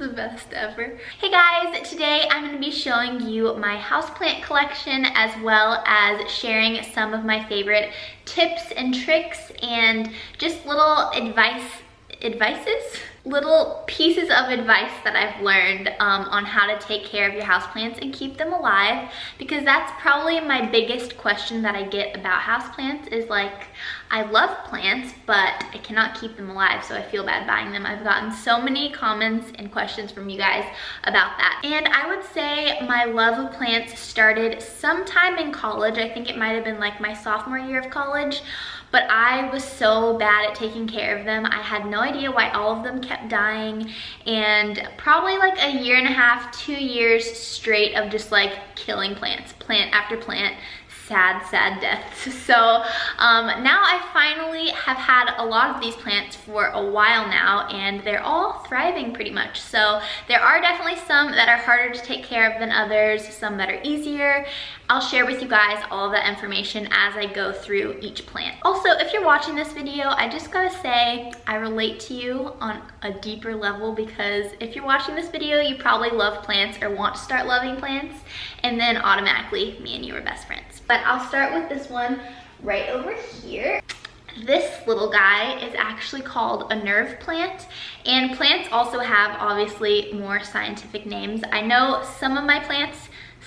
the best ever. Hey guys, today I'm going to be showing you my houseplant collection as well as sharing some of my favorite tips and tricks and just little little pieces of advice that I've learned on how to take care of your houseplants and keep them alive, because that's probably my biggest question that I get about houseplants is like, I love plants, but I cannot keep them alive, so I feel bad buying them. I've gotten so many comments and questions from you guys about that. And I would say my love of plants started sometime in college. I think it might have been like my sophomore year of college. But I was so bad at taking care of them. I had no idea why all of them kept dying, and probably like a year and a half, 2 years straight of just like killing plants, plant after plant. Sad deaths. So now I finally have had a lot of these plants for a while now, and they're all thriving pretty much. So there are definitely some that are harder to take care of than others, some that are easier. I'll share with you guys all of that information as I go through each plant. Also, if you're watching this video, I just gotta say I relate to you on a deeper level, because if you're watching this video, you probably love plants or want to start loving plants, and then automatically me and you are best friends. But I'll start with this one right over here. This little guy is actually called a nerve plant, and plants also have obviously more scientific names. I know some of my plants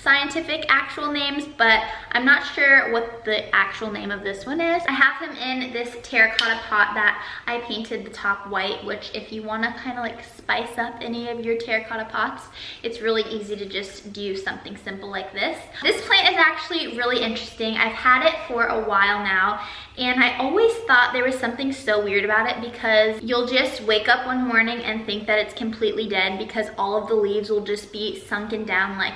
scientific actual names, but I'm not sure what the actual name of this one is. I have him in this terracotta pot that I painted the top white, which if you want to kind of like spice up any of your terracotta pots, it's really easy to just do something simple like this. This plant is actually really interesting. I've had it for a while now, and I always thought there was something so weird about it, because you'll just wake up one morning and think that it's completely dead, because all of the leaves will just be sunken down, like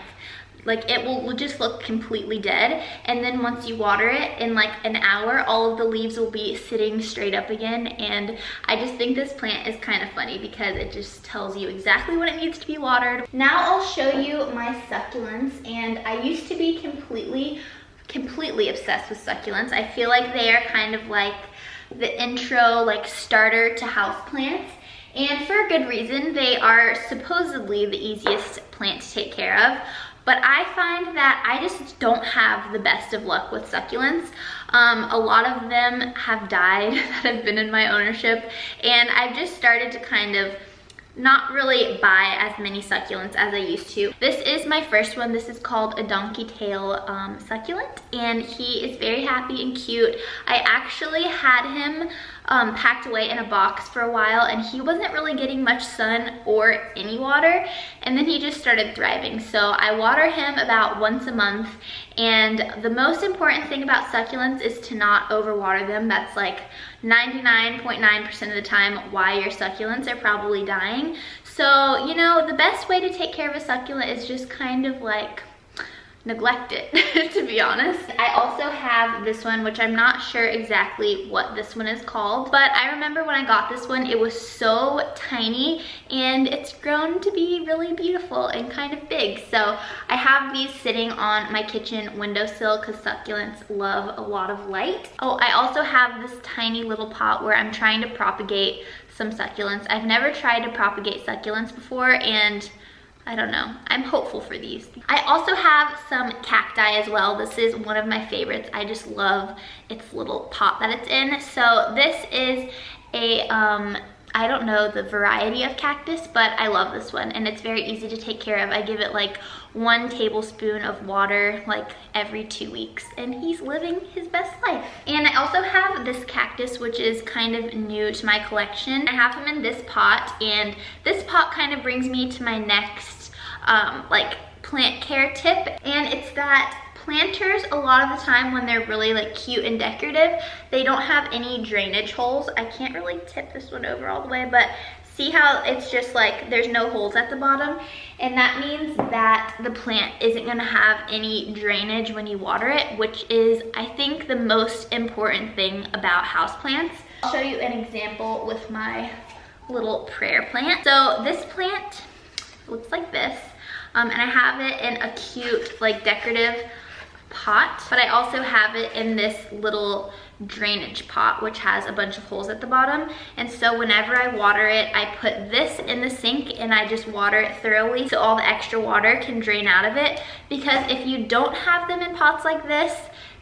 it will just look completely dead. And then once you water it, in like an hour, all of the leaves will be sitting straight up again. And I just think this plant is kind of funny because it just tells you exactly when it needs to be watered. Now I'll show you my succulents, and I used to be completely obsessed with succulents. I feel like they are kind of like the intro, like starter to houseplants. And for a good reason. They are supposedly the easiest plant to take care of. But I find that I just don't have the best of luck with succulents. A lot of them have died that have been in my ownership, and I've just started to kind of not really buy as many succulents as I used to. This is my first one. This is called a donkey tail succulent, and he is very happy and cute. I actually had him packed away in a box for a while, and he wasn't really getting much sun or any water, and then he just started thriving. So I water him about once a month, and the most important thing about succulents is to not overwater them. That's like 99.9% of the time why your succulents are probably dying. So, you know, the best way to take care of a succulent is just kind of like neglect it, to be honest. I also have this one, which I'm not sure exactly what this one is called, but I remember when I got this one, it was so tiny, and it's grown to be really beautiful and kind of big. So I have these sitting on my kitchen windowsill because succulents love a lot of light. Oh, I also have this tiny little pot where I'm trying to propagate some succulents. I've never tried to propagate succulents before, and I don't know, I'm hopeful for these. I also have some cacti as well. This is one of my favorites. I just love its little pot that it's in. So this is a, I don't know the variety of cactus, but I love this one, and it's very easy to take care of. I give it like 1 tablespoon of water like every 2 weeks, and he's living his best life. And I also have this cactus, which is kind of new to my collection. I have him in this pot, and this pot kind of brings me to my next like plant care tip, and it's that planters, a lot of the time when they're really like cute and decorative, they don't have any drainage holes. I can't really tip this one over all the way, but see how it's just like there's no holes at the bottom, and that means that the plant isn't going to have any drainage when you water it, which is, I think, the most important thing about houseplants. I'll show you an example with my little prayer plant. So this plant looks like this, and I have it in a cute like decorative pot, but I also have it in this little drainage pot, which has a bunch of holes at the bottom. And so whenever I water it, I put this in the sink and I just water it thoroughly so all the extra water can drain out of it. Because if you don't have them in pots like this,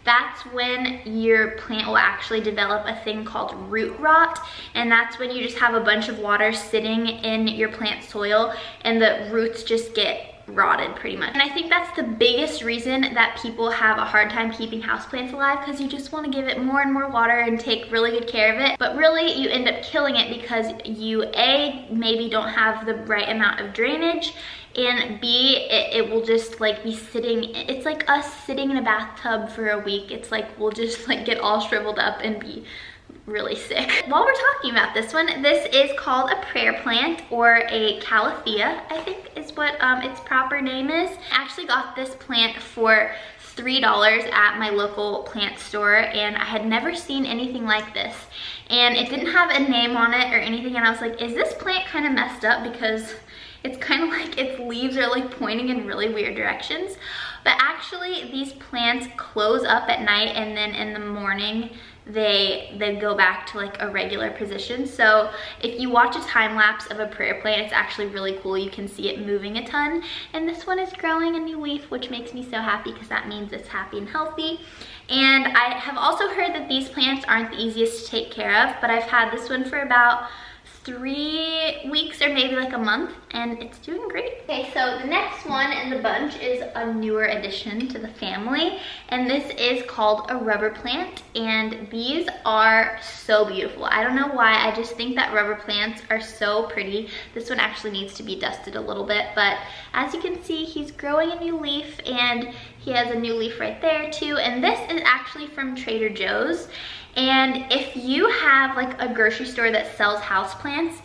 that's when your plant will actually develop a thing called root rot. And that's when you just have a bunch of water sitting in your plant soil and the roots just get rotted pretty much. And I think that's the biggest reason that people have a hard time keeping houseplants alive, because you just want to give it more and more water and take really good care of it. But really you end up killing it because you A, maybe don't have the right amount of drainage, and B, it will just like be sitting, it's like us sitting in a bathtub for a week. It's like we'll just like get all shriveled up and be really sick. While we're talking about this one, this is called a prayer plant, or a calathea, I think is what its proper name is. I actually got this plant for $3 at my local plant store, and I had never seen anything like this. And it didn't have a name on it or anything, and I was like, is this plant kind of messed up? Because it's kind of like its leaves are like pointing in really weird directions. But actually these plants close up at night, and then in the morning they go back to like a regular position. So if you watch a time lapse of a prayer plant, it's actually really cool. You can see it moving a ton. And this one is growing a new leaf, which makes me so happy because that means it's happy and healthy. And I have also heard that these plants aren't the easiest to take care of, but I've had this one for about 3 weeks or maybe like a month, and it's doing great. Okay, so the next one in the bunch is a newer addition to the family, and this is called a rubber plant, and these are so beautiful. I don't know why, I just think that rubber plants are so pretty. This one actually needs to be dusted a little bit, but as you can see, he's growing a new leaf, and he has a new leaf right there too. And this is actually from Trader Joe's. And if you have like a grocery store that sells houseplants,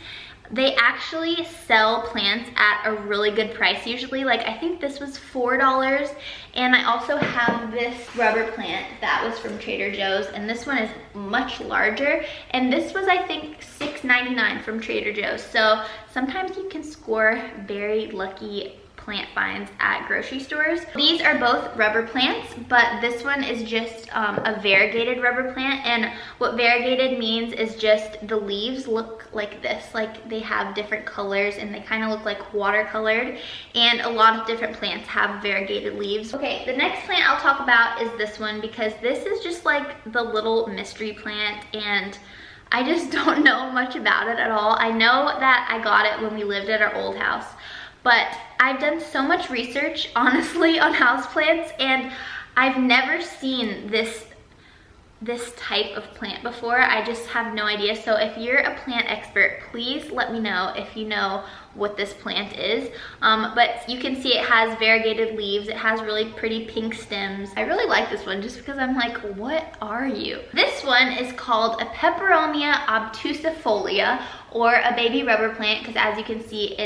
they actually sell plants at a really good price usually. Like I think this was $4, and I also have this rubber plant that was from Trader Joe's, and this one is much larger, and this was I think $6.99 from Trader Joe's. So sometimes you can score very lucky plant finds at grocery stores. These are both rubber plants, but this one is just a variegated rubber plant. And what variegated means is just the leaves look like this, like they have different colors and they kind of look like watercolored, and a lot of different plants have variegated leaves. Okay, the next plant I'll talk about is this one, because this is just like the little mystery plant, and I just don't know much about it at all. I know that I got it when we lived at our old house, but I've done so much research, honestly, on houseplants, and I've never seen this type of plant before. I just have no idea. So if you're a plant expert, please let me know if you know what this plant is. But you can see it has variegated leaves. It has really pretty pink stems. I really like this one just because I'm like, what are you? This one is called a Peperomia obtusifolia, or a baby rubber plant, because as you can see,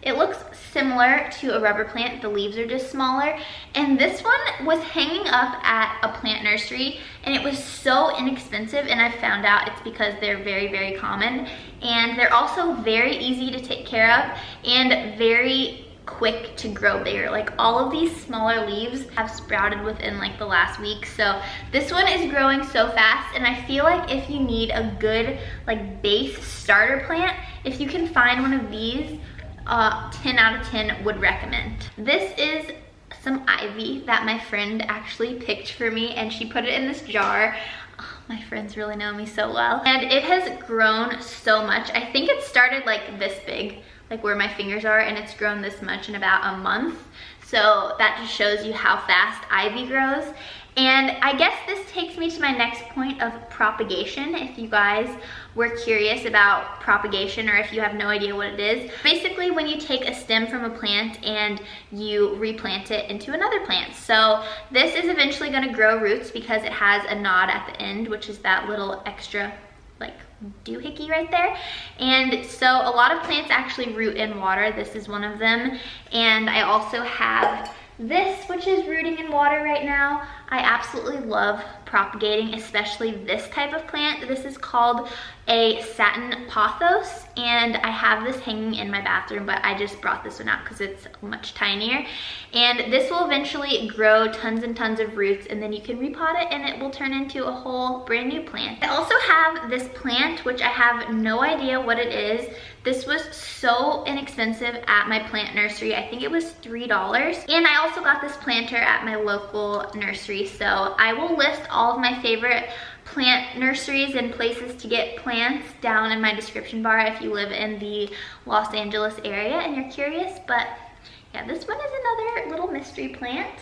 it looks similar to a rubber plant. The leaves are just smaller. And this one was hanging up at a plant nursery, and it was so inexpensive, and I found out it's because they're very, very common. And they're also very easy to take care of and very quick to grow bigger. Like all of these smaller leaves have sprouted within like the last week. So this one is growing so fast, and I feel like if you need a good like base starter plant, if you can find one of these, 10 out of 10 would recommend. This is some ivy that my friend actually picked for me, and she put it in this jar. Oh, my friends really know me so well. And it has grown so much. I think it started like this big, like where my fingers are, and it's grown this much in about a month. So that just shows you how fast ivy grows. And I guess this takes me to my next point of propagation. If you guys were curious about propagation, or if you have no idea what it is, basically when you take a stem from a plant and you replant it into another plant. So this is eventually going to grow roots because it has a nod at the end, which is that little extra like doohickey right there. And so a lot of plants actually root in water. This is one of them. And I also have this, which is rooting in water right now. I absolutely love propagating, especially this type of plant. This is called a Satin Pothos, and I have this hanging in my bathroom, but I just brought this one out because it's much tinier. And this will eventually grow tons and tons of roots, and then you can repot it and it will turn into a whole brand new plant. I also have this plant, which I have no idea what it is. This was so inexpensive at my plant nursery. I think it was $3. And I also got this planter at my local nursery. So I will list all of my favorite plant nurseries and places to get plants down in my description bar if you live in the Los Angeles area and you're curious. But yeah, this one is another little mystery plant.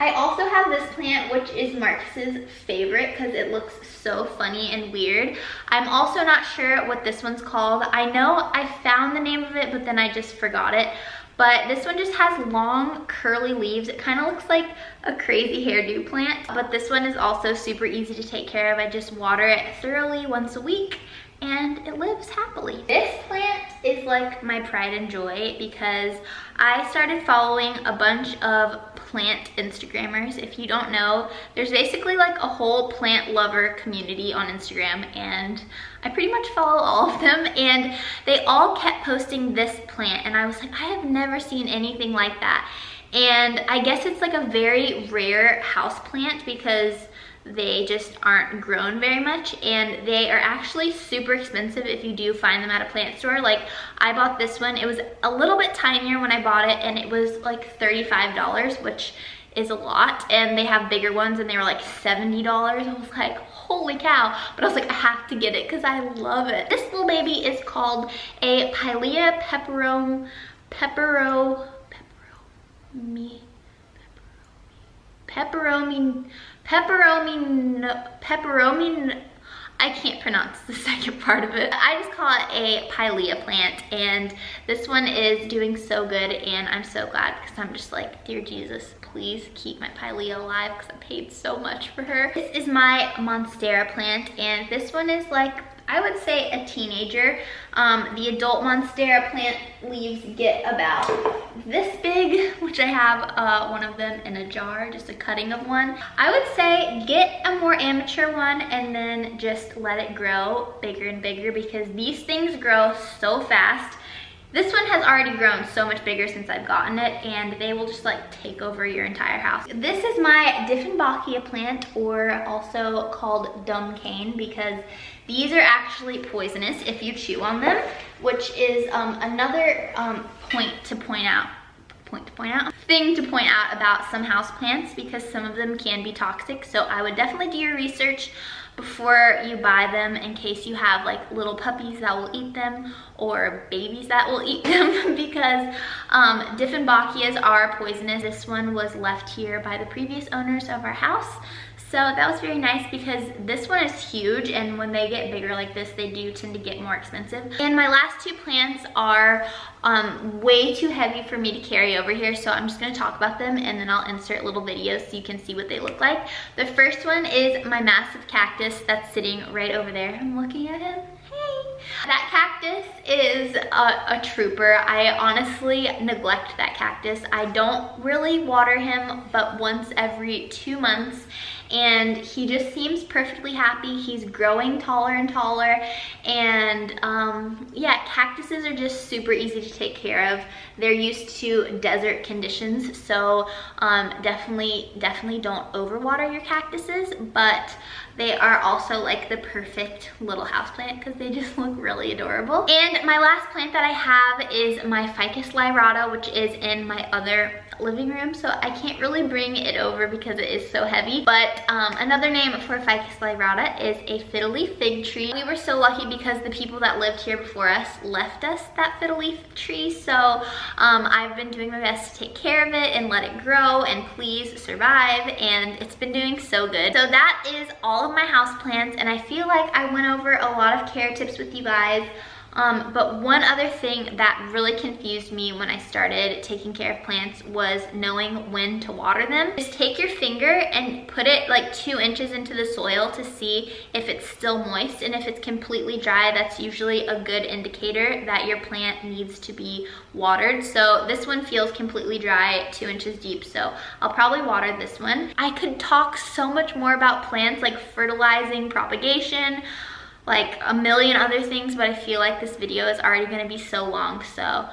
I also have this plant, which is Marcus's favorite because it looks so funny and weird. I'm also not sure what this one's called. I know I found the name of it, but then I just forgot it. But this one just has long curly leaves. It kind of looks like a crazy hairdo plant, but this one is also super easy to take care of. I just water it thoroughly once a week and it lives happily. This plant is like my pride and joy because I started following a bunch of plant Instagrammers. If you don't know, there's basically like a whole plant lover community on Instagram, and I pretty much follow all of them, and they all kept posting this plant, and I was like, I have never seen anything like that. And I guess it's like a very rare house plant because they just aren't grown very much, and they are actually super expensive if you do find them at a plant store. Like, I bought this one. It was a little bit tinier when I bought it, and it was like $35, which is a lot. And they have bigger ones, and they were like $70. I was like, holy cow. But I was like, I have to get it because I love it. This little baby is called a Pilea pepperoni, I can't pronounce the second part of it. I just call it a Pilea plant, and this one is doing so good, and I'm so glad because I'm just like, dear Jesus, please keep my Pilea alive because I paid so much for her. This is my Monstera plant, and this one is like, I would say a teenager. The adult Monstera plant leaves get about this big, which I have one of them in a jar, just a cutting of one. I would say get a more amateur one and then just let it grow bigger and bigger because these things grow so fast. This one has already grown so much bigger since I've gotten it, and they will just like take over your entire house. This is my Dieffenbachia plant, or also called dumb cane, because these are actually poisonous if you chew on them, which is another thing to point out about some houseplants, because some of them can be toxic. So I would definitely do your research before you buy them in case you have like little puppies that will eat them or babies that will eat them because Dieffenbachias are poisonous. This one was left here by the previous owners of our house. So that was very nice because this one is huge, and when they get bigger like this, they do tend to get more expensive. And my last two plants are way too heavy for me to carry over here, so I'm just gonna talk about them and then I'll insert little videos so you can see what they look like. The first one is my massive cactus that's sitting right over there. I'm looking at him. Hey! That cactus is a trooper. I honestly neglect that cactus. I don't really water him but once every 2 months, and he just seems perfectly happy. He's growing taller and taller, and yeah, cactuses are just super easy to take care of. They're used to desert conditions, so definitely don't overwater your cactuses, but they are also like the perfect little houseplant because they just look really adorable. And my last plant that I have is my Ficus Lamotta, which is in my other living room, so I can't really bring it over because it is so heavy. But another name for Ficus Lamotta is a fiddle leaf fig tree. We were so lucky because the people that lived here before us left us that fiddle leaf tree, so I've been doing my best to take care of it and let it grow and please survive, and it's been doing so good. So that is all of my house plants, and I feel like I went over a lot of care tips with you guys. But one other thing that really confused me when I started taking care of plants was knowing when to water them. Just take your finger and put it like 2 inches into the soil to see if it's still moist, and if it's completely dry, that's usually a good indicator that your plant needs to be watered. So this one feels completely dry, 2 inches deep, so I'll probably water this one. I could talk so much more about plants like fertilizing, propagation, like a million other things, but I feel like this video is already gonna be so long. So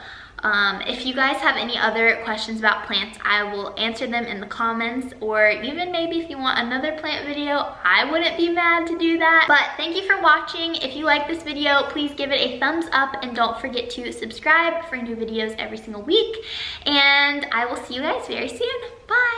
if you guys have any other questions about plants, I will answer them in the comments, or even maybe if you want another plant video, I wouldn't be mad to do that. But thank you for watching. If you like this video, please give it a thumbs up and don't forget to subscribe for new videos every single week. And I will see you guys very soon. Bye.